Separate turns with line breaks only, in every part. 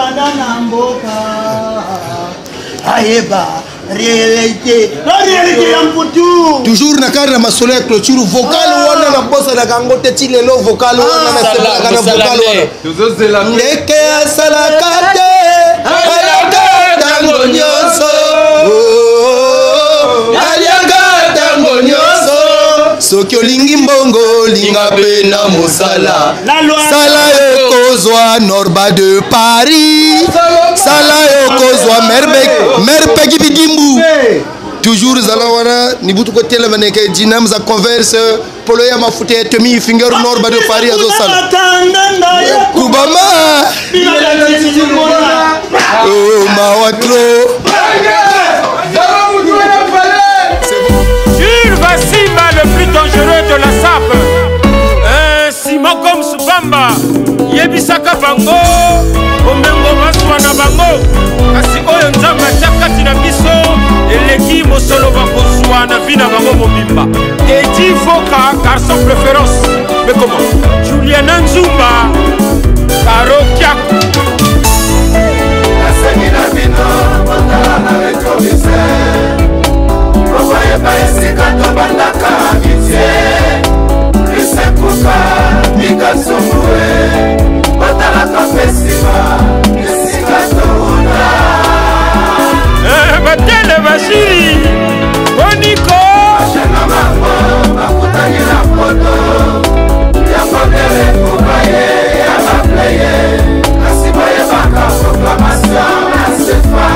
Bandana Mboka. Aïeba. Réalité. La réalité tout.
Toujours na cadre ma soleil clôture vocal wana na bossa na kangote ti lelo vocal wana na sepaka na vocal wana. Ndeke asalakate alaka tango nyonso. Aliaka tango nyonso. Soki olingi mbongo linga pe na mosala. Sala yo kozwa Norba de Paris. Sala yo kozwa merpeki bidimbu. Toujours zalawana ni butu ko tele maneke dinam za converse polo ya mafute temi finger Norba de Paris azo sala. Kubama. Oh mawatro.
Jules Vassimba, le plus dangereux de la SAP. Simon comme Subamba, Yebisaka Bango, Omengo Maswana Bango, Asiko Yonzamba Chakati na Biso, Eleki Mosolo Bakozwana, Vina Bango Mobimba. Edi Foka, car son préférence. Mais comment? Julien Nzumba, Karo Kiaku.
Asakina Bino, Botala na Retroviseur. Provoye Baesika Tobandaka Amitié. Risekuka, Mika Sumue. Botala Festival, Risika Touna.
Batele Bashiri, Boniko.
Ashana Mambo, Bakutani na Poto. Yakodele Kubaye, Yamapleye. Kasibaye Baka Proclamation, Asefa.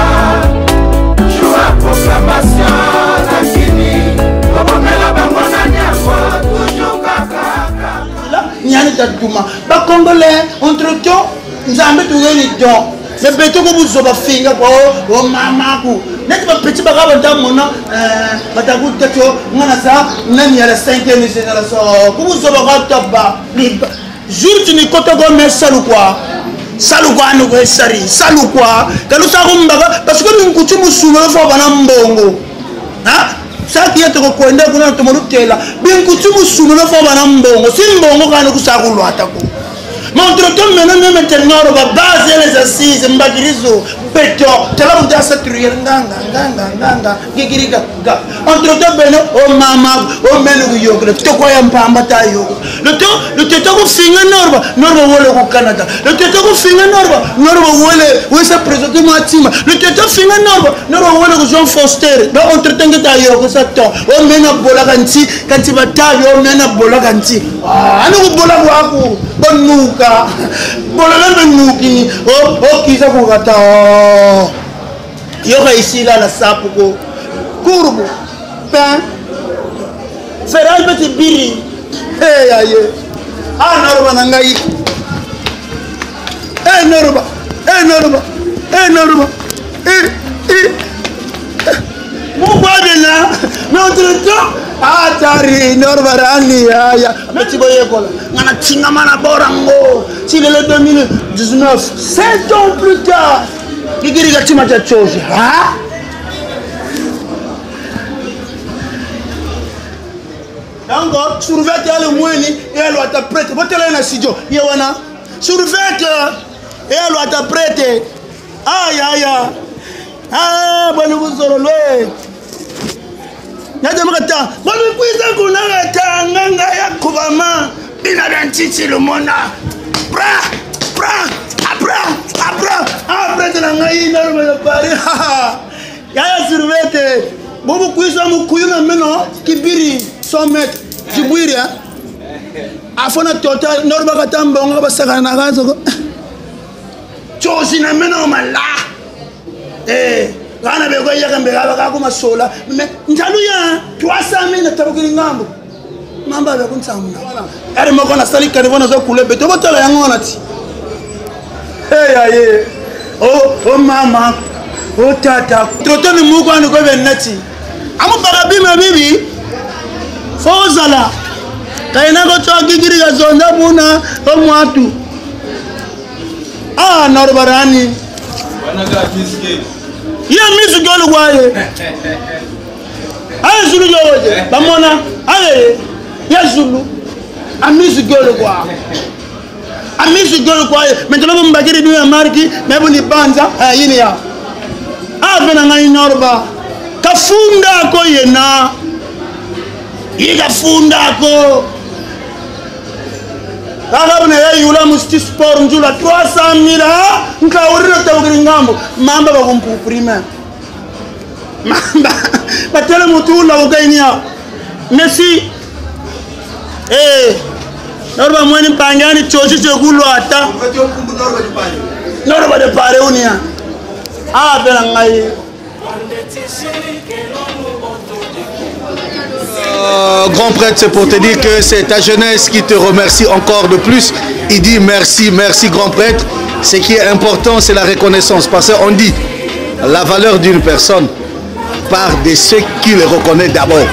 Joua Proclamation, Nakini. Obomela Bangona Nyako, toujours Kaka.
Nyani Tatuma. Ba Congolais, entre-temps, nous avons trouvé les dons. C'est plutôt que vous avez fait oh mamaku. N'est-ce pas petit bagage dans mon nom? Batakou Tacho, Manasa, Nani à la 5e génération. Vous avez rataba. Jour tu n'es pas comme salou quoi. Salou quoi nous sari. Salou quoi. Quand nous savons parce que nous coutumes souvent faut banambongo. Hein? Ça qui est au coin de nous te monter là. Bien coutumes souvent faut banambongo. Si mbongo quand nous savons l'atako. Mais entre-temps, maintenant, on va baser les assises, Mbagirizo, Béton, Telabouda, Saturier, Ganga, Gigiriga. Entre-temps, oh maman, oh menou yoga, le Tokoyam Pambata yoga. Le Toko Finger Norba, Norba Wole au Canada. Le Toko Finger Norba, Norba Wole, où est sa présenté Matima. Le Toko Finger Norba, Norba Wole Jean Foster. Donc, entre-temps, que t'as yoga, ça tombe. Oh mena Bolaganti, quand tu vas tailler, oh mena Bolaganti. Ah, nous Bolawaku, bonne nouka. Bolala Nuki, oh, Kisa Bogata. Yoga ici, là, la sapuko. Courbe, pain, Ferral petit biri. Hey, aïe. Ah, Norba Nangaï. Hey, Norba. Hey, Norba. Hey, Norba. Mon là, mais entre-temps, ah, Tari, Norba Rani, aïe. Petit boy, Nana Tingamana Borango. Si le 2019, 7 ans plus tard, il dit que tu m'as dit chose. Hein? Donc, surveille le moini et elle doit te prêter. Vous êtes là, Sidio. Yawana. Surveille et elle doit te prêter. Aïe, aïe, aïe. Ah, bon, nous vous aurons loué. Nadamata. Bon, nous pouvons qu'on a Nganga Yakubama. Binadantiti le mona. Après de la Naï, Norba de Paris. Yaya surveille. Bobo Kuisa Mukuyuna Meno, Kibiri, 100 mètres. Jibuiri, hein? Afona Tota, Norba Katamba, on va s'agana. Chosina Meno Mala. Eh, Rana Begoya Gambela, comme Sola. Mais Ntaluya, 300 000 Tabukingambo. Mamba ya kunsamuna. Ari moko na sali karivona zo kule beto botala yango nati. Hey aye. Oh mama. Oh tata. Trotoni muko anu ko benati. Amu barabi ma bibi. Fozala. Kaina ko to gigiri ga zonda buna o mwatu. Ah Norbarani.
Wana ga miske.
Ya miske lo kwaye. Aye zulu yo woje. Bamona. Aye. Ya Zulu, Amis Golowa, Miss Girl quiet. Maintenant, vous m'avez dit à Marki, mais vous n'y pensez pas. Il y a. Ah, ben, on a une orba. Kafunda ko yena. Il a funda ko. Kaka na yula musti sport njula 300,000 nkaurira tawuri ngambo mamba bakumprime mamba batele mutula ukainia Messi norba mwani pangani chochi chekulo ata norba de pare unia bela ngai
Grand prêtre, c'est pour te dire que c'est ta jeunesse qui te remercie encore de plus. Il dit merci, merci grand prêtre. Ce qui est important, c'est la reconnaissance. Parce qu'on dit la valeur d'une personne part de ceux qui le reconnaissent d'abord.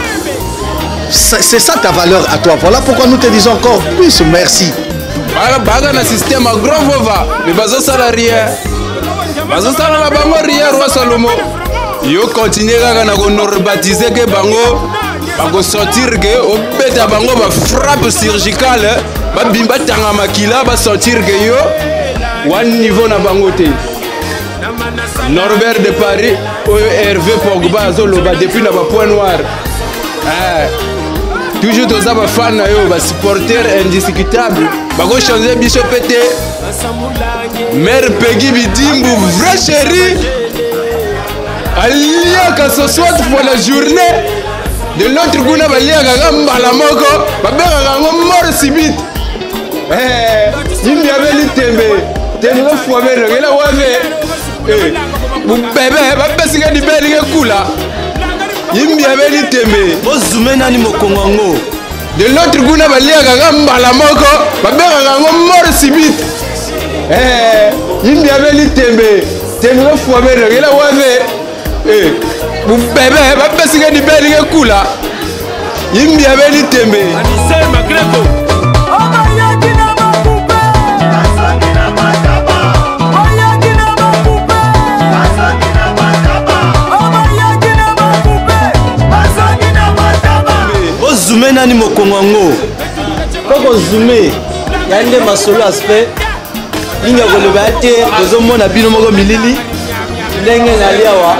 C'est ça ta valeur à toi. Voilà pourquoi nous te disons encore plus merci.
Baga na système à grand vova, mais bazo salarié. Bazo salarié bango rien roi Salomo. Yo continuer kaka na ko baptiser ke bango. Bako sentir que au beta bango ba frappe chirurgicale ba bimba tanga makila ba sentir que yo one niveau na bango te. Norbert de Paris ou Hervé Pogba zoloba depuis na ba point noir. Toujours tous les fans yo ba supporter indiscutable. Bako changer biso pété. Mère Peggy Bidimbu vrai chéri. Alia que ce soit pour la journée. De l'autre guna balia gaga mbala moko babeka gango mort subite yimbi abeli tembe fwa beno ngela wave bubebe babesika di beli ke kula yimbi abeli tembe
bozume nani mokongo
de l'autre guna balia gaga mbala moko babeka gango mort subite yimbi abeli tembe fwa beno ngela wave bubebe babesika di beli ke kula yimbi abeli tembe
Anise Magrego
bozume nani mokongo koko zume yande masolo aspect linga koloba te bozomona bino moko milili ndenge naliawa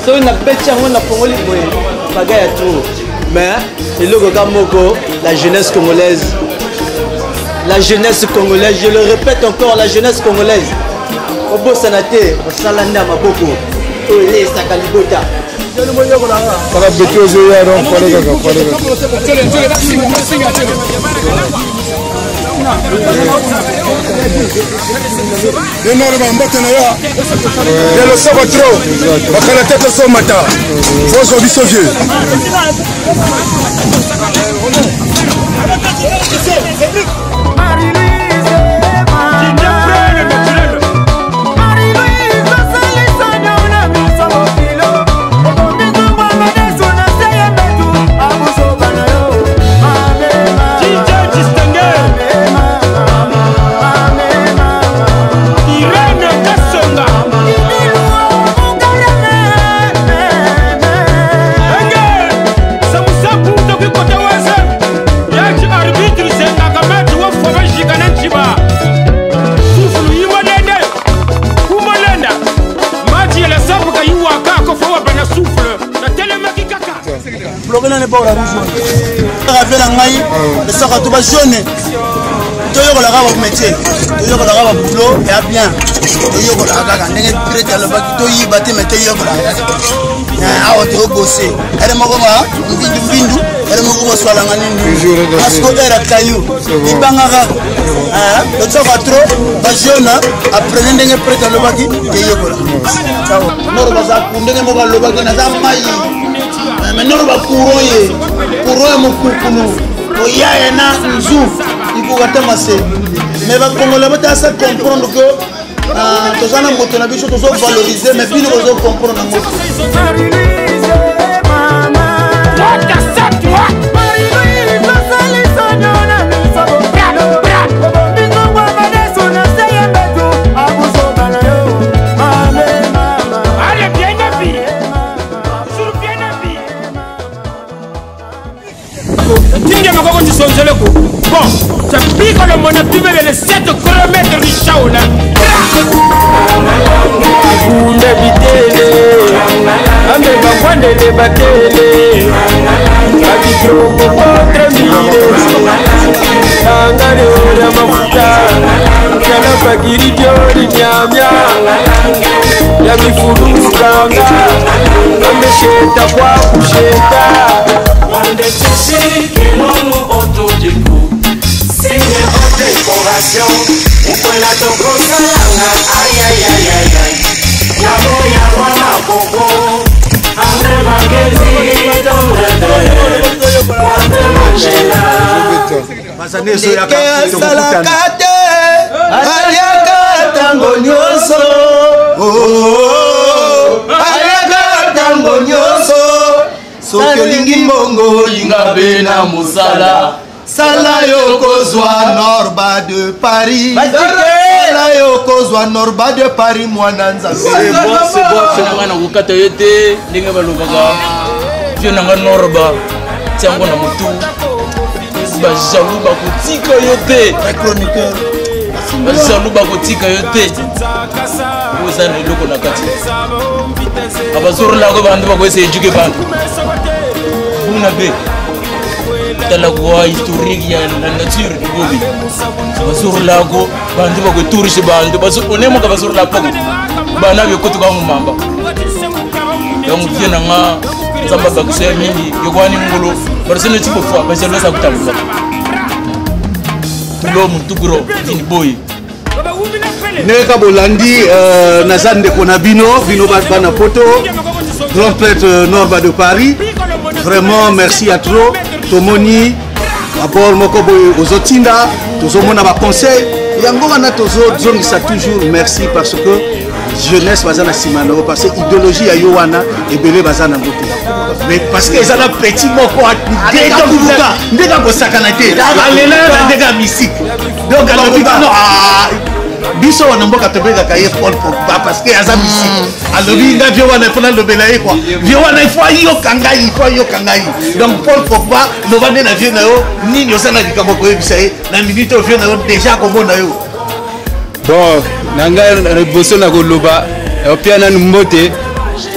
soki na beti yango na pongoli boye baga ya trop mais eloko ka moko la jeunesse congolaise je le répète encore la jeunesse congolaise obosana te osala nde ya maboko oyo elesaka libota
kaka beti ozoya donc pale kaka enore bambote na yo lelo soko tro bakala tete somata foso biso vieux
Florina n'est pas la rouge. Rappelle à Maï, le sera tout bas jaune. Tu as la rave métier. Tu as la rave boulot et à bien. Tu as la rave n'est pas prêt à le bac. Tu as battu mais tu as la rave. Tu as bossé. Elle est morte. Bindu. Elle est morte sur la manine. Parce que elle a caillou. Il bangara. Le sera trop bas jaune. Après n'est pas prêt à le bac. Tu as la rave. Non, baza kundenge moka le bac na zamai. Mais non, pas courant mon coucou. Il y a un an, il faut attendre. Mais va Congolais, ça comprendre que tous les motos n'ont pas valorisé, mais puis nous devons comprendre.
Tinga makoko ndisonzele ko Bon, c'est pire que le monopime de 7 km du Chaoula. Vous n'habitez Amega Wandele Batele Abidjo Contre Mire Tangare Oya Mafuta Kana Bagiri Diori Nyamya Yami Furu Kanga Amesheta Kwa Kusheta
Wande Tushi Kimono Otojiku Signe en décoration Ukwela Toko Salanga Aïe aïe aïe aïe aïe Yabo Yabwana Koko Ande Magezi Tondede Wande Machela
Leke asalaka te aliaka tango nyonso aliaka tango nyonso soki olingi mbongo linga mpe na mosala sala yo kozwa Norba de Paris sala yo kozwa Norba de Paris mwana nzambe
nanga na kokata ye te ndenge balobaka fio nanga Norba tiango na motu bajalu bakotika yo te bajalu bakotika yo te oza na eloko na kati abazorolako bantu bakoyesa ejuke bantu kuna be tala kwa historique ya la nature du bobi bazorolako bantu bakoturishe bantu onemoka bazorola poko bana byokotuka mumamba donc vie nanga nzamba bakuse mingi yokwani ngolo barsene tipo fwa bajalu sa kutambula tulo mutugro vini boy
Neka bolandi nazande konabino bino bana poto grand prêtre Norba de Paris. Vraiment merci à trop. Tomoni abord moko boy ozotinda tozomona ba conseil yango wana tozongisa toujours merci parce que jeunesse bazana simano parce que idéologie ya yowana ebele bazana ngote. Mais parce que ezana petit moko ndeka ko sakana te. Alela ndeka musique. Donc alors non biso wana mboka tobeka kaye Paul Pogba parce que aza musique alobi nga vio wana fona lobela ye quoi vio wana il faut yo kangai donc Paul Pogba lobande na vio na yo nini osana likambo ko yebisa ye na minute o vio na yo déjà komona yo
bon nanga boso na koloba opiana mbote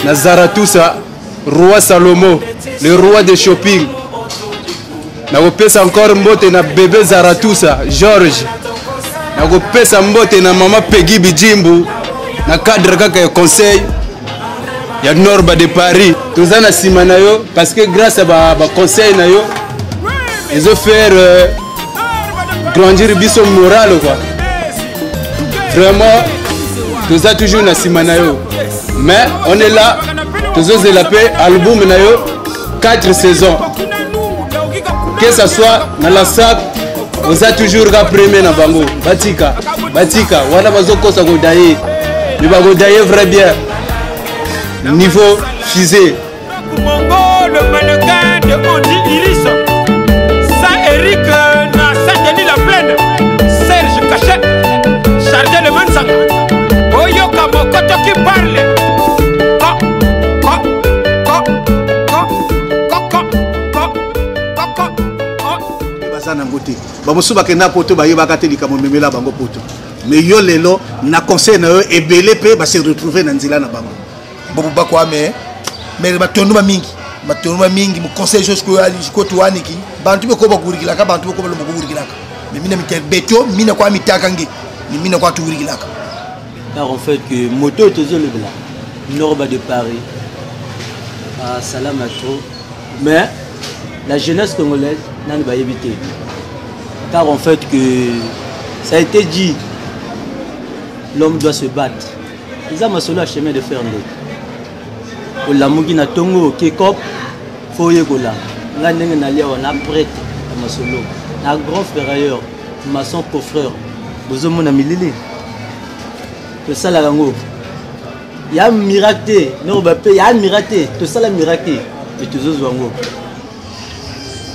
na Zaratusa roi Salomo le roi de shopping na kopesa encore mbote na bébé Zaratusa George na kopesa mbote na mama Peggy Bijimbu na cadre kaka ya conseil ya Norba de Paris toza na sima na yo parce que grâce à ba conseil na yo ils ont faire grandir biso moral quoi vraiment toza toujours na sima na yo mais on est là tozo la paix album na yo 4 saisons que ça soit na la SAP on a toujours la première na bango batika wana bazokosa ko daye mais ba ko daye vrai bien niveau fusée
Mongo le mannequin de Ondi Iris ça Eric na Saint-Denis la Plaine Serge Cachet chargé de Mansanga Oyoka Mokoto qui parle
bazana ngote bamosu bakenda poto bayebaka te likambo memela bango poto mais yo lelo na conseil na yo ebele pe ba se retrouver na nzela na bango
bobo bakwa mais batonduma mingi mu conseil chose ko to waniki bantu be ko bakurikilaka bantu be ko balo bakurikilaka mais mina miterbeto mina kwa mitakangi ni mina kwa tukurikilaka
car en fait que moto tozo le bla Norba de Paris salam à trop mais la jeunesse congolaise n'a pas évité. Car en fait que ça a été dit, l'homme doit se battre. Ils ont solo chemin de faire un autre. La mugina tongo kekop foye gola. Nga nenge na lia on a prêtre à masolo. Na grand frère ailleurs, maçon pour frère. Bozo mona milili. Que ça la rango. Il y a un miracle, non bah il y a un miracle, tout ça la miracle. Et tout ça zango.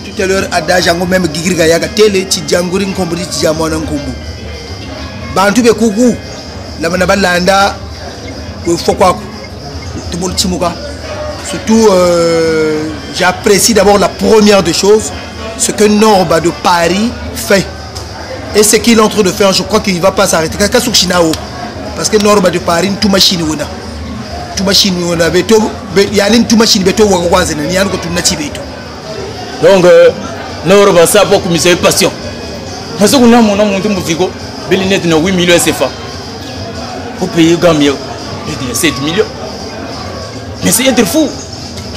Tout à l'heure adage yango même gigirga yaga tele ci janguri nkombri ci jamona nkombu. Bantu be kuku la mana balanda ko fokwa tout monde chimuka. Surtout j'apprécie d'abord la première des choses ce que Norba de Paris fait. Et ce qu'il est en train de faire, je crois qu'il ne va pas s'arrêter. Parce que Norba de Paris, tout machine. Tout machine. Il y a une tout machine.
Donc, Norba, ça pour que c'est passion. Parce que nous avons monté mon figo, il y a 8 millions de CFA. Pour payer Gambia, il y a 7 millions. Mais c'est être fou.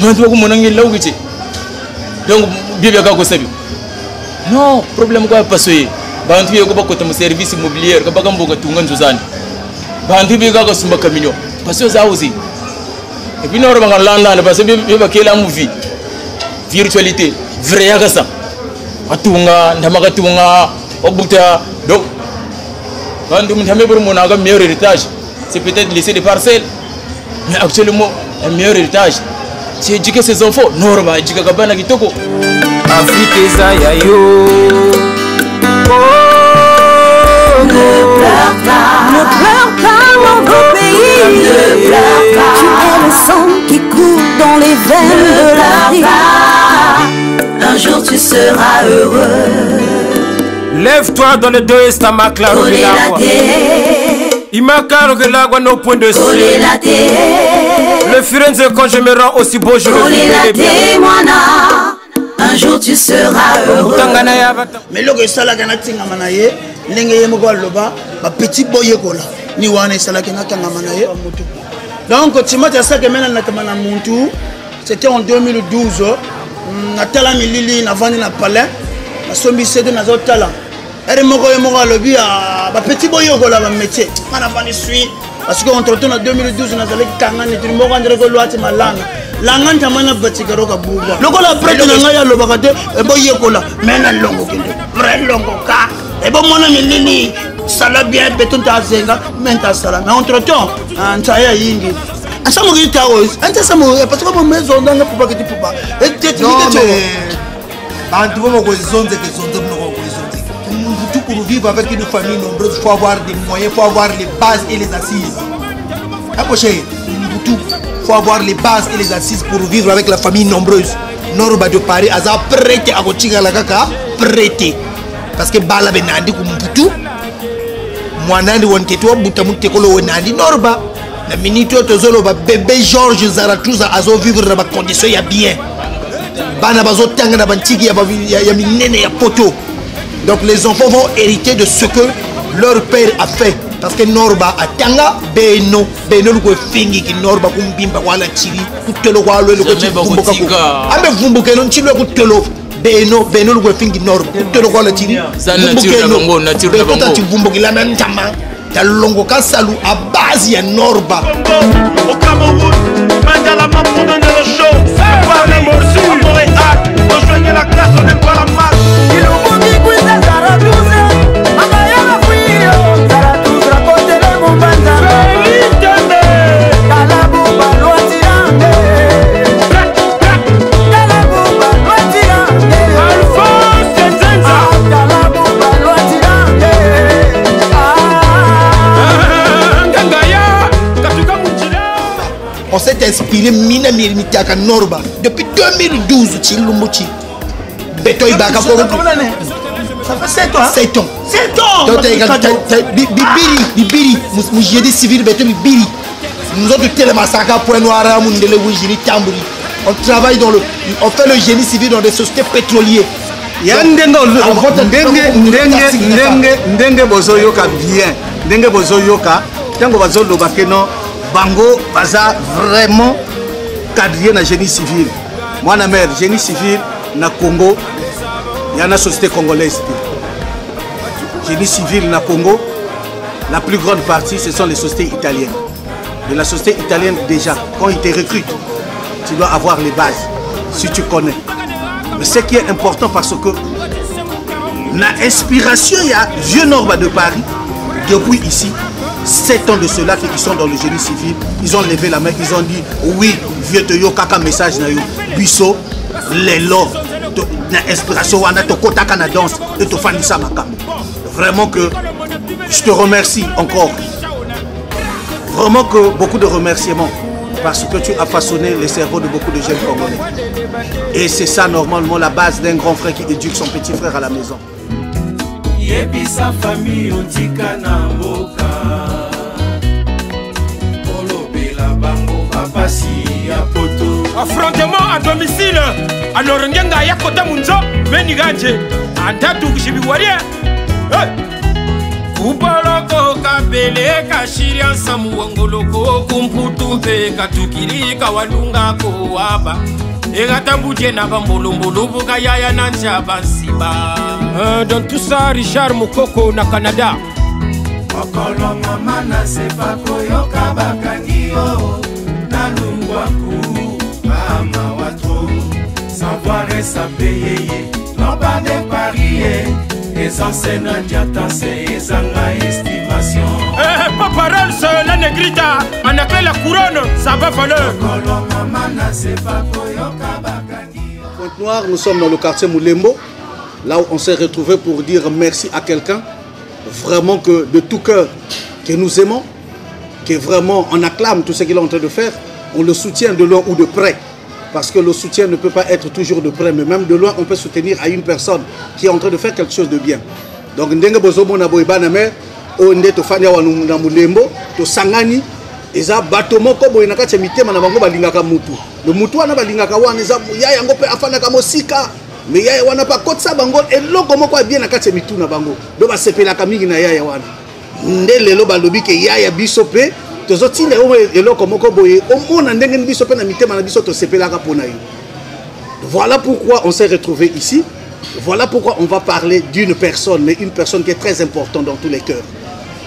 Donc, non, problème quoi passer. Bantu yego bakota mu service immobilier kabaga mboga tunga nzuzani. Bantu biga ko sumba kamilio. Parce que ça aussi. Et puis nous on landa parce que biba kela movie. Virtualité, vrai yaga ça. Atunga ndamaka tunga obuta donc bantu mtame bur mon aga meilleur héritage. C'est peut-être laisser des parcelles. Mais actuellement, le meilleur héritage, c'est éduquer ses enfants. Norba éduquer kabana kitoko.
Afrique eza yo.
Ne pleure pas mon beau pays. Ne pleure pas. Tu es le sang qui coule dans les veines de la vie. Un jour tu seras heureux.
Lève-toi dans le deux estamacla. Imakaro que l'agua no point de suite. Le Firenze quand je me rends aussi beau je le dis.
Un jour tu seras heureux.
Mais le sala kana tinga manaye ndenge yemo ko loba ba petit boye kola ni wana sala kana tanga manaye mutu. Donc Timothée ça que maintenant na tamana muntu c'était en 2012 na tala milili na vandi na palais na sombi sedo na zotala. Ere moko yemo ko lobi ba petit boye kola ba métier. Mana vandi suis parce que entre temps en 2012 na zalaki kanga ni timo ko ndre ko loati malanga. Langanta mana batikaro ka buba loko la prête na ngaya lo bakate e boye kola mena longo kende vrai longo ka e bo mona milini sala bien beton ta zenga menta sala mais entre temps ntaya yingi asamu kita os anta samu parce que mo maison dans pour pas que tu peux pas et tu dis que
bantu bomo ko zonze ke zonze no ko zonze pour vivre avec une famille nombreuse il faut avoir des moyens, il faut avoir les bases et les assises. Approchez, il faut avoir les bases et les assises pour vivre avec la famille nombreuse. Norba de Paris a prêté à Gotiga la kaka prêté parce que bala benandi kumbutu mwanandi wonteto butamute kolo wenandi Norba la minute tozolo ba bébé Georges Zaratouza azo vivre dans des conditions ya bien bana bazo tanga na bantiki ya minene ya poto. Donc les enfants vont hériter de ce que leur père a fait. Parce que Norba a tanga beno ko fingi ki Norba kumbimba wala chiri kutelo kwa lo ko chimbuka ko ambe vumbuke no chilo kutelo beno ko fingi Norba kutelo kwa la chiri
nature na bongo nature na bongo
ta vumbuki la ntama ta longo kasalu a base ya Norba
au Cameroun Mandela m'a pour donner le show par les morsures à Montréal rejoignez la classe on n'aime pas la masse il au monde qui pousse Zaratouza amaya la fuyo Zaratouza côté le Mombanda Félitene Kalabouba Loatirande Kalabouba Loatirande Alphonse Tenzenza Kalabouba Loatirande Ngangaya Katuka Mutila.
On s'est inspiré Mina Mirmitiaka Norba depuis 2012 Chilumbuchi. Betoy Baka
ça fait 7 ans.
7 ans.
7 ans.
Bibiri, Moujedi civil, Betoy Bibiri. Nous autres Télémassaka, Point Noir, Mundele, Wujiri, Tambouri. On travaille dans le. On fait le génie civil dans des sociétés pétrolières.
Ndenge bozoyoka bien. Ndenge bozoyoka. Tango bazoloba keno bango baza vraiment cadré na génie civil. Moi na mère génie civil na Congo. Il y a une société congolaise. Génie civil na Congo. La plus grande partie ce sont les sociétés italiennes. Et la société italienne déjà quand ils te recrutent, tu dois avoir les bases si tu connais. Mais ce qui est important parce que l'inspiration, il y a vieux Norba de Paris, depuis ici, 7 ans de cela qui sont dans le génie civil, ils ont levé la main, ils ont dit oui, vieux Toyo, kaka message na yo, biso, lelo, l'inspiration, on a to kotaka na danse, et to fanisa makam. Vraiment que je te remercie encore. Vraiment que beaucoup de remerciements. parce que tu as façonné les cerveaux de beaucoup de jeunes Congolais. Et c'est ça normalement la base d'un grand frère qui éduque son petit frère à la maison.
Yebisa famille otika na mboka olobela bango bapasi ya poto.
Affrontement à domicile alors ngenga ya kota munzo meniganje andatu kushibiwaria kupaloko kabele kashiria samuongoloko kumputu mpe katukiri kawalunga ko waba egatambuje na bambulumbulu bukayaya na njaba nsiba. Dans tout ça Richard Mukoko na Canada
okolo mama na sepa koyoka bakangio na lungwaku mama watro savoir sa payer non pas de parier les enseignants diatanse ezanga estimation
pas parole seule la negrita on appelle la couronne ça va valeur
okolo mama na sepa koyoka bakangio.
Pointe-Noire, nous sommes dans le quartier Moulembo, là où on s'est retrouvé pour dire merci à quelqu'un, vraiment que de tout cœur, que nous aimons, que vraiment on acclame tout ce qu'il est en train de faire, on le soutient de loin ou de près, parce que le soutien ne peut pas être toujours de près, mais même de loin on peut soutenir à une personne qui est en train de faire quelque chose de bien. Donc ndenge bozomo na boyebana me onde to fanya wa na Moulembo to sangani eza bato moko boye na kati ya mitema na bango balingaka mutu. Le mutu wana balingaka wana eza ya yango pe afana ka mosika. Mais yaya wana pa kotsa bango eloko moko bien na kati ya mitu na bango. Do ba sepelaka mingi na yaya wana. Nde lelo balobi ke yaya biso pe tozotinda eloko moko boye omona ndenge biso pe na mitema na biso to sepelaka pona yo. Voilà pourquoi on s'est retrouvé ici. Voilà pourquoi on va parler d'une personne, mais une personne qui est très importante dans tous les cœurs.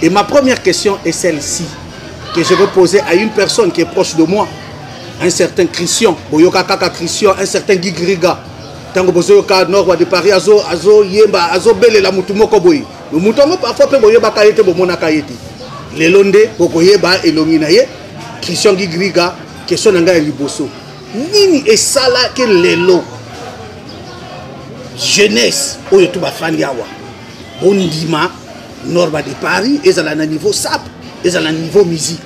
Et ma première question est celle-ci, que je veux poser à une personne qui est proche de moi, un certain Christian, Boyoka Kaka Christian, un certain Guy Griga, Tango Bozoyoka Nord de Paris, Azo Yemba, Azo Bele la Mutumoko Boy. Le Mutongo parfois peut Boyoba Kayete, Bomona Kayete. Les Londe, Bokoyeba et Longinaye, Christian Guy Griga, question Nanga Liboso. Nini et Sala que Lelo. Jeunesse, Oyotuba Fanyawa, Bondima, Norba de Paris, et à la niveau SAP, et à la niveau musique.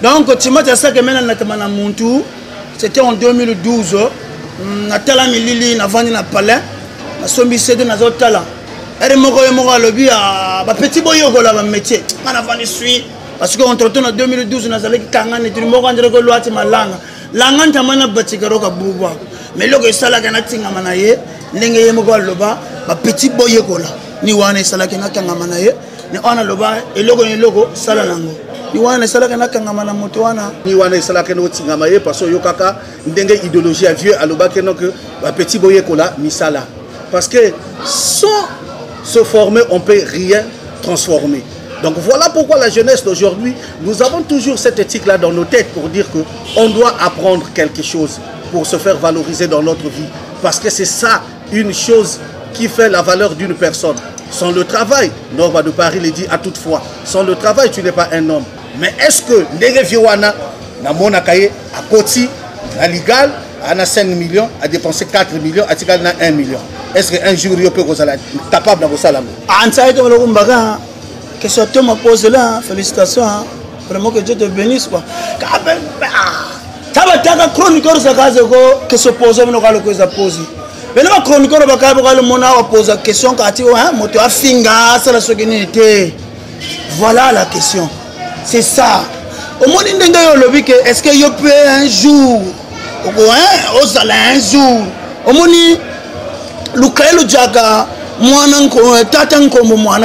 Donc, tu m'as dit ça que maintenant, c'était en 2012. Natala Milili, Navani na Palais, na Sombi Cédé, na Zotala. Elle est morte à l'objet à petit boyo là, métier. Manavani suit, parce qu'entre temps en 2012, nous avons Kangan et tout le monde a dit que ma langue. Langue, tu m'as bâti que roca bouba. Mais le gars, ça la ganatinga manaye, n'engagez moi loba, petit boyo là. Ni wane ça la ganatinga manaye, ni on a loba, et le logo, ça la langue. Ni wane sala kana kangamana moto wana
ni wane sala kana otingamaye parce que yokaka ndenge idéologie à vieux aloba que non que petit boye kola misala parce que sans se former on peut rien transformer. Donc voilà pourquoi la jeunesse d'aujourd'hui, nous avons toujours cette éthique là dans nos têtes pour dire que on doit apprendre quelque chose pour se faire valoriser dans notre vie parce que c'est ça une chose qui fait la valeur d'une personne. Sans le travail, Norba de Paris le dit à toute fois, sans le travail tu n'es pas un homme. Mais est-ce que Ndege Viwana, na Monakaye, à Koti, à Ligal, à 5 millions, à dépenser 4 millions, à Tigal na 1 million? Est-ce qu'un jour il peut être capable de faire ça?
Que ce que tu me poses là, félicitations, vraiment que Dieu te bénisse. Tu as un chroniqueur qui se pose, mais il a posé. Mais le chroniqueur a posé la question voilà la question. C'est ça. Au moins, est-ce que je peux un jour, un jour, au moins, le Kaelo Djaga, moi, Tatanko, moi,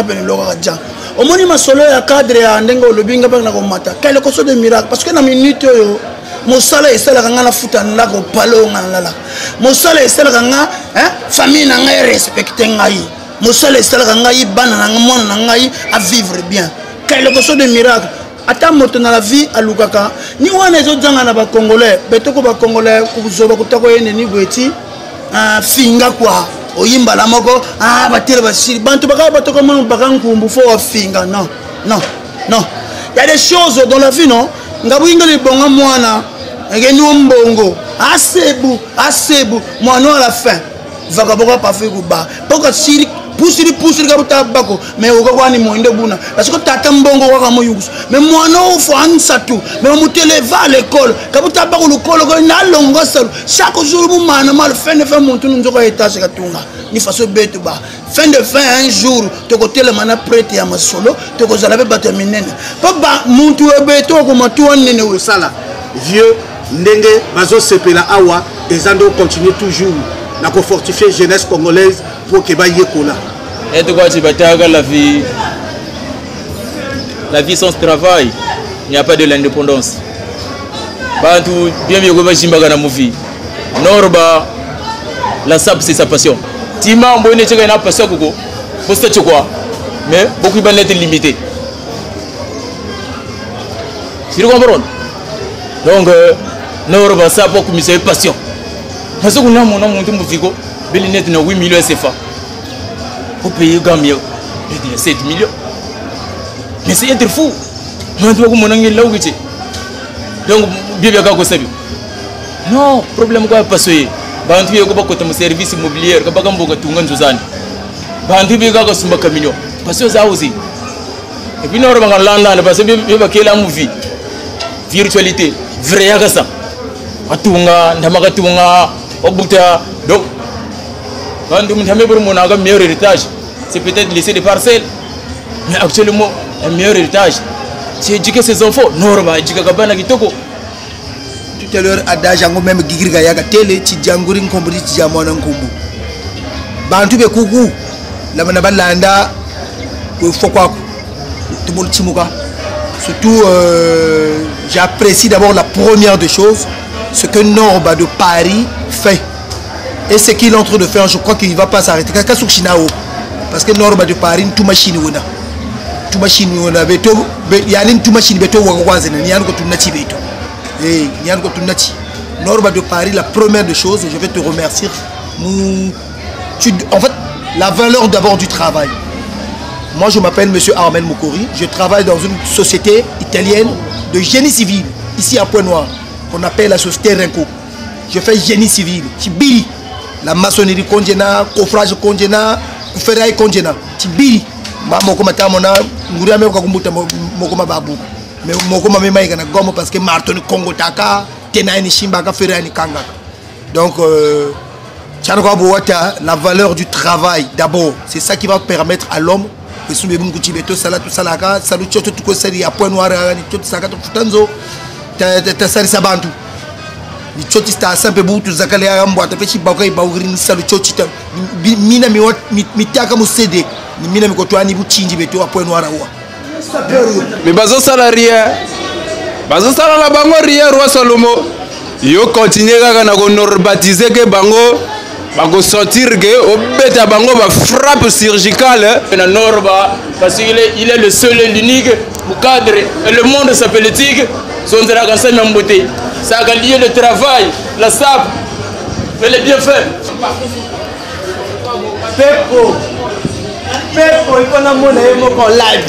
au moins, ma solo ya cadre ya ndengo lobinga pa na komata. Quelque chose de miracle parce que na minute yo mosala esala kanga na futa ndako palo ngala. Mosala esala kanga famille na ngai respecter ngai. Mosala esala kanga yi bana na mwana na ngai à vivre bien. Quelque chose de miracle. Ata moto na la vie à Lukaka. Ni wana ezo dzanga na ba congolais. Betoko ba congolais kuzoba kutako yene ni bweti. Finga kwa. Oyimba la moko batire basiri bantu baka batoko mo bakankumbu fo finga non. Il y a des choses dans la vie non. Ngabwinga li bonga mwana ngeni ombongo asebu mwana à la fin vakaboka pa fe kuba poka siri pusili kabuta bako mais okakwani moinde buna parce que tata mbongo kwa kamo yugus mais mwana ofo ansatu mais muteleva à l'école kabuta bako lokolo ko na longo salo chaque jour mu mana mal fin de fin montu nzoko étage katunga ni faso betu ba fin de fin un jour to ko tele mana prête ya masolo to ko zala be bato minene papa muntu ebeto ko matu nene we
sala vieux ndenge bazo sepela awa ezando continuer toujours na ko fortifier jeunesse congolaise pour que ba yekola.
Et de quoi tu batailles la vie sans travail, il n'y a pas de l'indépendance. Bantu bien mieux que Jimbaga na movie. Norba la sable c'est sa passion. Tima on bonne tcheka na passion koko. Poste quoi? Mais beaucoup de être limité. Tu comprends? Donc Norba ça pour que c'est passion. Parce que nous avons monté movie ko, belinette na 8 millions CFA. Pour payer Gambia, 7 millions. Mais c'est être fou. Donc, non, problème quoi pas soyez. Bantu yoko ba kota service immobilier ka baga mboga tunga nzuzani. Bantu bi ga ko sumba camion. Parce que ça aussi. Et puis nord banga landa parce que bi ba kela movie. Virtualité, vrai ya ça. Atunga ndamaka tunga obuta donc quand on a un meilleur héritage, c'est peut-être laisser des parcelles. Mais actuellement, un meilleur héritage, c'est éduquer ses enfants. Norma, éduquer Gabana Kitoko.
Tout à l'heure, adage, on même Gigriga Yaga Télé, Tidjangurin Kombri, Tidjamon en Kombo. Bantu Bekoukou, la Manabalanda, Fokwaku, tout le monde Timuka. Surtout, j'apprécie d'abord la première des choses, ce que Norba de Paris fait. Et ce qu'il est en train de faire, je crois qu'il ne va pas s'arrêter. Parce que Norba de Paris, tout machine wona. Tout machine wona beto, yani tout machine beto wagwazena, ni yango tunati beto. Eh, ni yango tunati. Norba de Paris, la première des choses, je vais te remercier. En fait, la valeur d'abord du travail. Moi, je m'appelle Monsieur Armel Mokori. Je travaille dans une société italienne de génie civil, ici à Pointe-Noire, qu'on appelle la société Renko. Je fais génie civil. Tibiri. La maçonnerie congéna, coffrage congéna, ferraille congéna. Tibiri. Mokoma tamona, nguria me kakumbuta mokoma babu. Mais mokoma me maïga na gomo parce que martoni Congo taka, tena ni shimba ka ferraille ni kanga. Donc la valeur du travail d'abord, c'est ça qui va permettre à l'homme de se mettre tout ça là, tout ça là, ça nous tout que c'est à Point Noir, tout ça tout futanzo, t'as ça ça bantu. Ni choti sta simple butu zakale ambo tapechi bakai bawgrin salu choti ta mina mitaka musede ni mina mikotwani buchinji beto a Point Noir wa.
Mais bazo salarié bazo salala bango ria roi Salomo yo continuer kaka na ko normatiser ke bango bako sortir que au beta bango ba frappe chirurgicale na Norba parce qu'il est le seul et l'unique cadre et le monde sa politique sont de la cancer m'emboté ça a lié le travail la sable elle est bien fait
Pepo il faut na mona yemo ko live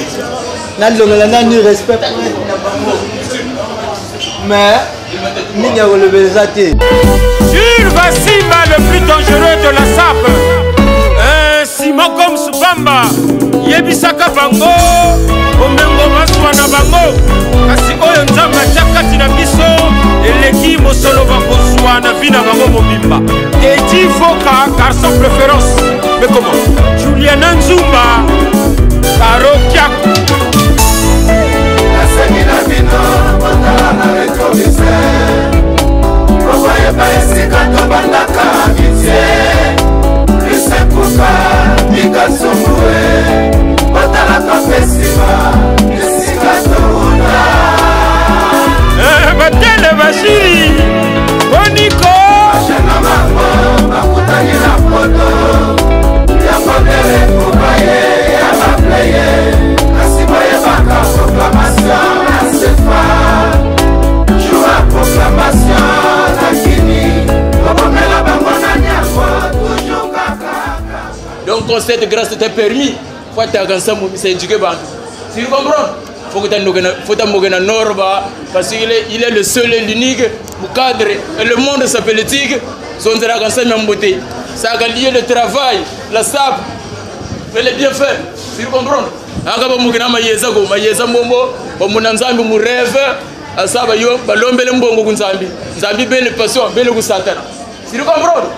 na longa na ni respect mais ni a relevé ça té
Jules Vassimba, le plus dangereux de la SAP. Simon comme Subamba, Yebisaka Bango, Omengo Maswana Bango, Kasi Oyo Nzamba Chakati na Biso, Eleki Mosolo Bakoswana Vina Bango Mobimba. Et Foka, car son préférence. Mais comment? Julien Nzumba, Karo Kiaku.
La Semina Vino, Botana Retroviseur. Kowaye baesika tobandaka mitie lisekuka mikasumbue batalaka festival esika tobunda
batele bashiri boniko
bashena bango bakutani na foto yango ndele kobaye ya bapleye kasi bayebaka proclamation ya sefa jour ya proclamation.
Donc quand cette grâce t'est permis, faut t'agancer mon c'est éduqué bantu. Tu comprends? Faut que tu Norba parce qu'il est le seul et l'unique pour cadrer et le monde sa politique sont de la cancer même beauté. Ça a lié le travail, la sable. Elle est bien fait. Tu comprends? Aka ba mukina mayeza go mayeza mbombo bomuna nzambi mu rêve asaba yo balombele mbongo ku nzambi. Nzambi bele passion bele ku satana. Tu comprends?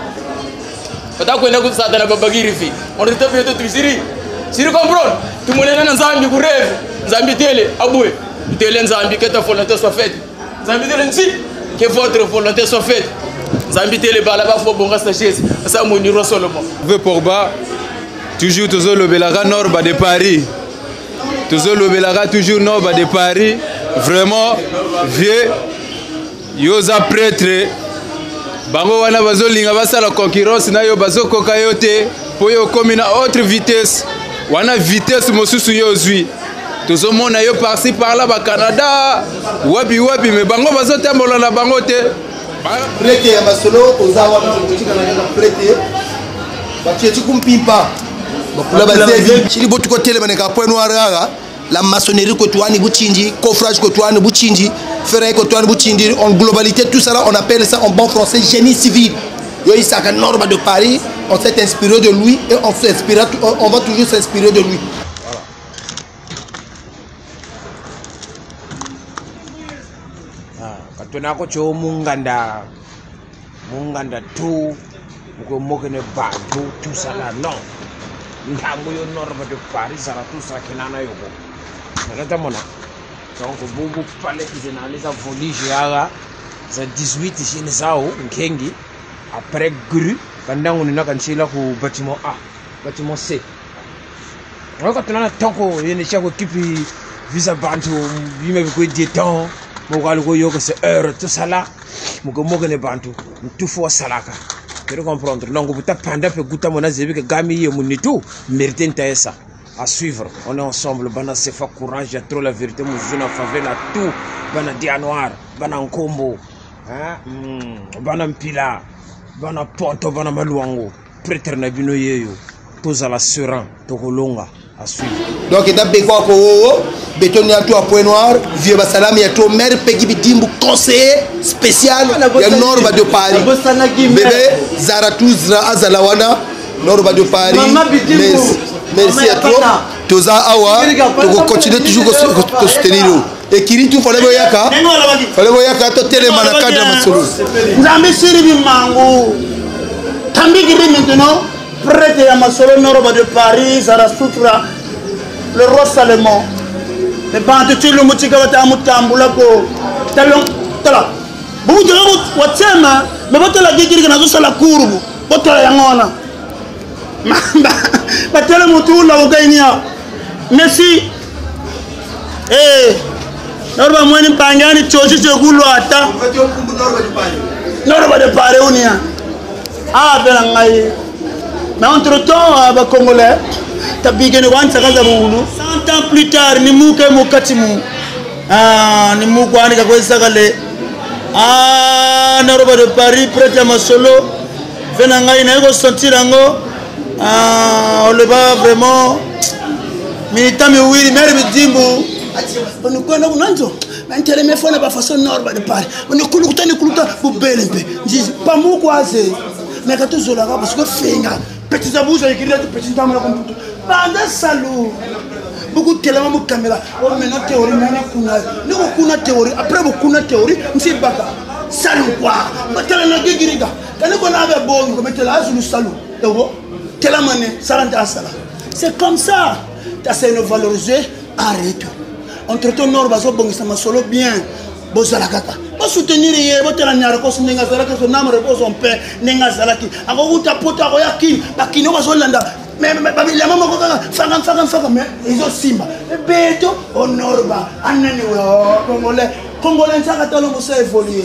Pata kwenda ku satana babagiri fi. On te tape to twisiri. Tu comprends? Tu monena na nzambi ku rêve. Nzambi tele aboué. Tele nzambi que ta volonté soit faite. Nzambi tele nsi que votre volonté soit faite. Nzambi tele bala ba fo bonga sa chaise. Ça moni Solomon.
Veut pour bas. Toujours toujours le Belara Nord de Paris. Toujours le Belara toujours Nord de Paris. Vraiment vieux. Yoza prêtre. Bango wana bazo linga basa la concurrence na yo bazo koka yote. Po yo comme une autre vitesse. Wana vitesse mosusu yo zui. Toujours mona yo par-ci par-là ba Canada. Wapi mais bango bazo tambola na bango te.
Prêtre ya masolo ozawa mtika na prêtre. Bakieti kumpimpa. La maçonnerie coffrage en globalité, tout ça là, on appelle ça en bon français génie civil. Norba de Paris, on s'est inspiré de lui et on va toujours s'inspirer de lui.
Tout ça là, non. Ngambo yo Norba de Paris, ça va tout ça qui n'en a eu. Donc, beaucoup palais qui sont allés à voler, j'ai 18 ici, Nkengi. Après Gru, pendant on est là au bâtiment A, bâtiment C. Quand on a tant qu'on y a chaque équipe visa bantu, il m'a vu des temps, mon gars le c'est heure, tout ça là, mon gars le bantu, tout fois salaka. Tu comprendre? Donc, vous tapez pendant que Gouta Mona Zébi que Gami et Munitou méritent intéressant à suivre. On est ensemble, Bana Sefa courage, il y a trop la vérité, Mouzuna Favela, tout, Bana Dia Noir, Bana Nkombo, Bana Mpila, Bana Poto, Bana Maluango, Prêtre Nabino Yeyo, tous à la Seran, Tokolonga, à suivre.
Donc, il y a des gens béton à toi, point noir, vieux Bassalam, il y a trop maire, Peggy Bidimbu, conseiller spécial, il y a Norba de Paris. Bébé, Zaratouzra, Azalawana, Norba de Paris. Merci à toi. Toza Awa, tu continues toujours à soutenir. Et Kiritou, fallait voyaka, toi, télémanaka de la Masolo.
Nzambi Siribi Mango. Tambi Giri maintenant, prêtre à Masolo, Norba de Paris, Zarastoutra, le roi Salomon. Mais quand tu le moutiques à Moutambula, talon, tala. Vous dites, vous êtes mais votre la guéguille dans la courbe, votre la yangona. Ma telle moutou la Ogainia. Merci. Eh, Norba Mouani Pangani, Chochi, Goulouata. Norba de Paris, Unia. Ah, Belangaï. Mais entre-temps, les Congolais, t'as bigé 100 ans plus tard, ni mouke mukatimu. Ah, ni moukwani kakwe sagale. Ah, Norba de Paris, prêtre Masolo. Venangaï, n'a pas senti l'ango. Ah, on le va vraiment. Militant, mais oui, mais le dimbo. On nous connaît, on entend. Mais telle me faut la façon Norba de Paris. On nous connaît, vous belle un peu. Dis pas moi quoi c'est. Mais quand tu zola parce que finga. Petit abou, j'ai écrit petit dame la computer. Banda salou. Beaucoup de télé, beaucoup de caméra. Oh, mais notre théorie, nous avons une théorie. Après beaucoup de théorie, nous sommes baka. Salou quoi. Mais télé n'a que giriga. Quand nous avons bon, nous mettons là sur le salou. Télé mané, salanta sala. C'est comme ça. Tu as une valoriser, arrête. Entre ton nord, baso bon, ça m'a solo bien. Bozala kaka. Ba soutenir hier, ba tela nyara ko singa sala que son âme repose son père, nenga salaki. Ako uta pota ko yakin, ba kino ba solanda. Mais la maman ko fanga mais ils ont simba. Beto honorba, anani wa Congolais. Congolais ça ka tolo mo se évoluer.